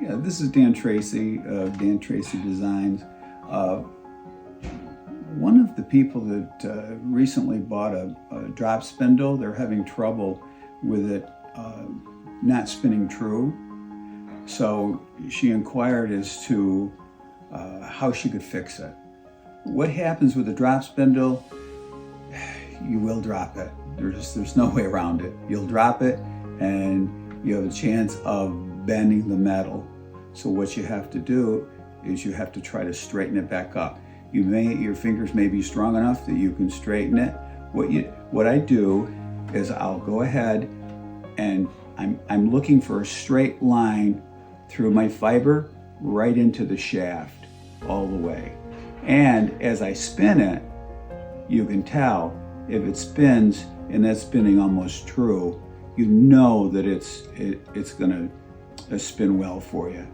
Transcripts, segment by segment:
Yeah, this is Dan Tracy of Dan Tracy Designs. One of the people that recently bought a drop spindle, they're having trouble with it not spinning true. So she inquired as to how she could fix it. What happens with a drop spindle? You will drop it. There's no way around it. You'll drop it and you have a chance of bending the metal. So what you have to do is you have to try to straighten it back up. Your fingers may be strong enough that you can straighten it. What I do is I'll go ahead and I'm looking for a straight line through my fiber right into the shaft all the way. And as I spin it, you can tell if it spins and that's spinning almost true, you know that it's gonna spin well for you.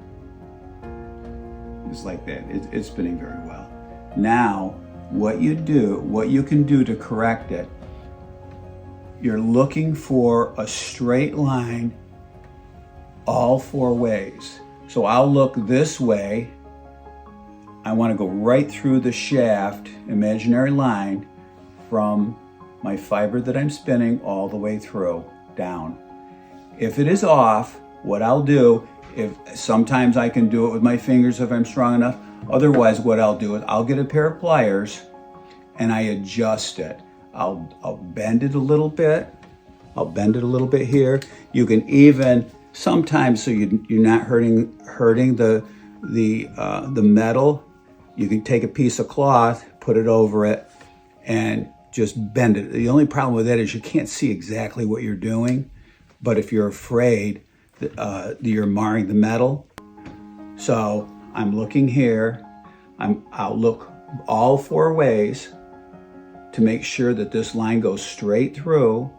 It's like that. It's spinning very well. Now, what you can do to correct it, you're looking for a straight line all four ways. So I'll look this way. I want to go right through the shaft, imaginary line, from my fiber that I'm spinning all the way through, down. If it is off, what I'll do, sometimes I can do it with my fingers if I'm strong enough. Otherwise, what I'll do is I'll get a pair of pliers and I adjust it. I'll bend it a little bit. I'll bend it a little bit here. You can even sometimes, so you're not hurting the metal. You can take a piece of cloth, put it over it, and just bend it. The only problem with that is you can't see exactly what you're doing. But if you're afraid that you're marring the metal, so I'm looking here. I'll look all four ways to make sure that this line goes straight through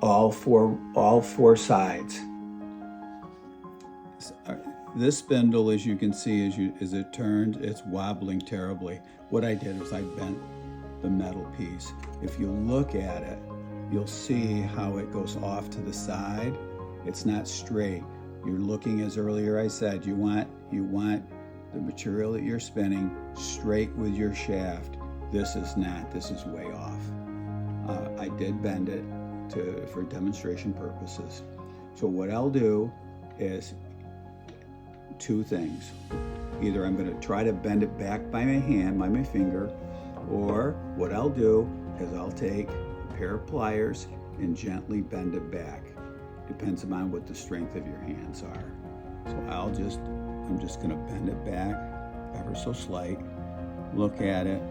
all four sides. This spindle, as you can see, as it turns, it's wobbling terribly. What I did was I bent the metal piece. If you look at it, you'll see how it goes off to the side. It's not straight. You're looking, as earlier I said, you want the material that you're spinning straight with your shaft. This is not. This is way off. I did bend it for demonstration purposes. So what I'll do is two things. Either I'm going to try to bend it back by my hand, by my finger, or what I'll do is I'll take a pair of pliers and gently bend it back. Depends upon what the strength of your hands are. So I'm just going to bend it back ever so slight. Look at it.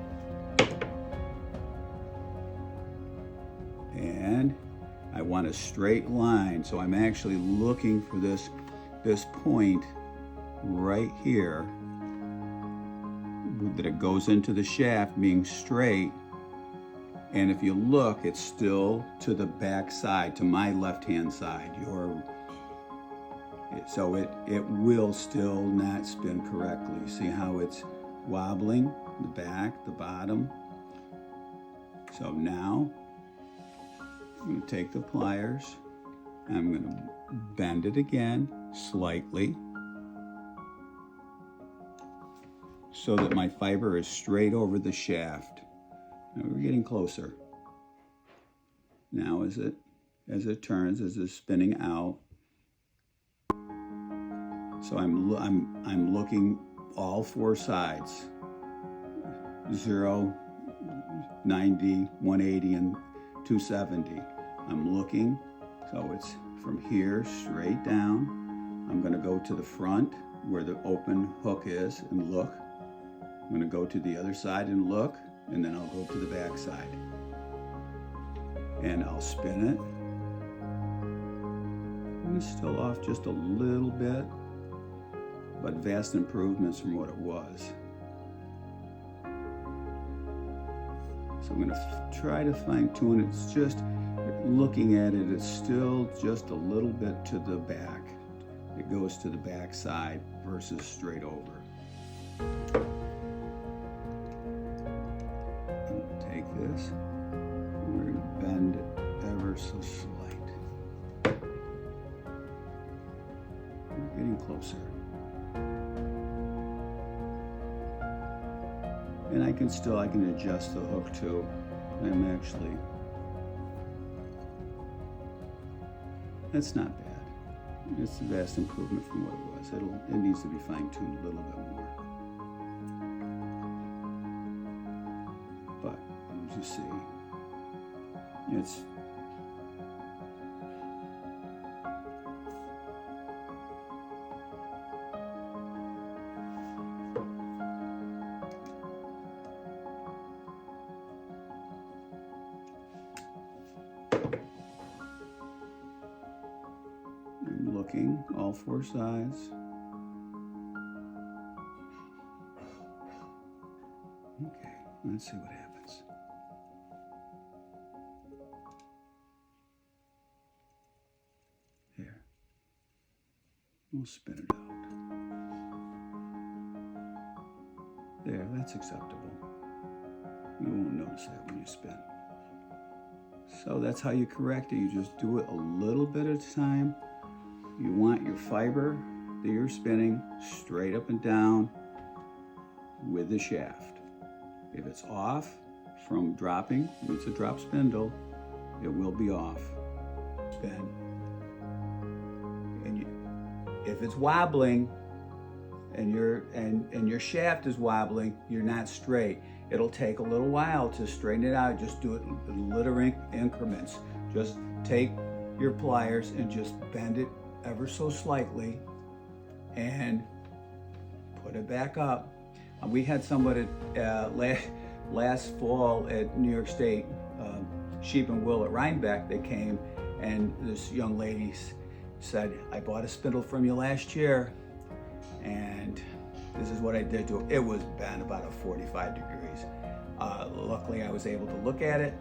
And I want a straight line. So I'm actually looking for this point right here that it goes into the shaft being straight. And if you look, it's still to the back side, to my left-hand side. So it will still not spin correctly. See how it's wobbling, the back, the bottom. So now, I'm going to take the pliers, and I'm going to bend it again slightly so that my fiber is straight over the shaft. Now we're getting closer. Now as it turns, as it's spinning out. So I'm looking all four sides. 0, 90, 180, and 270. I'm looking, so it's from here straight down. I'm going to go to the front where the open hook is and look. I'm going to go to the other side and look. And then I'll go to the back side. And I'll spin it. And it's still off just a little bit, but vast improvements from what it was. So I'm going to try to fine tune it. It's just, looking at it, it's still just a little bit to the back. It goes to the back side versus straight over. Take this, and we're going to bend it ever so slight. getting closer. And I can adjust the hook too. That's not bad. It's a vast improvement from what it was. It needs to be fine-tuned a little bit more. But as you see, it's I'm looking all four sides. Okay, let's see what happens. Here, we'll spin it out. There, that's acceptable. You won't notice that when you spin. So that's how you correct it. You just do it a little bit at a time. You want your fiber that you're spinning straight up and down with the shaft. If it's off from dropping, if it's a drop spindle, it will be off. Spin. And if it's wobbling and your shaft is wobbling, you're not straight. It'll take a little while to straighten it out. Just do it in little increments. Just take your pliers and just bend it ever so slightly and put it back up. We had somebody last fall at New York State Sheep and Wool at Rhinebeck. They came and this young lady said, I bought a spindle from you last year and this is what I did to it. It was bent about a 45 degrees. Luckily I was able to look at it.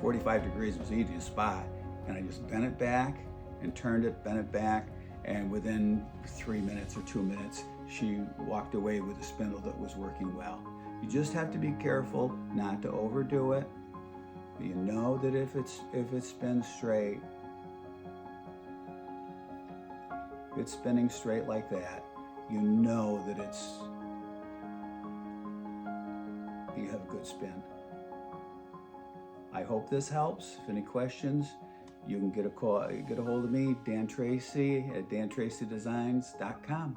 45 degrees was easy to spot, and I just bent it back and turned it, bent it back, and within 3 minutes or 2 minutes, she walked away with a spindle that was working well. You just have to be careful not to overdo it. You know that if it spins straight, if it's spinning straight like that, you know that you have a good spin. I hope this helps. If any questions, you can get a hold of me, Dan Tracy at dantracydesigns.com.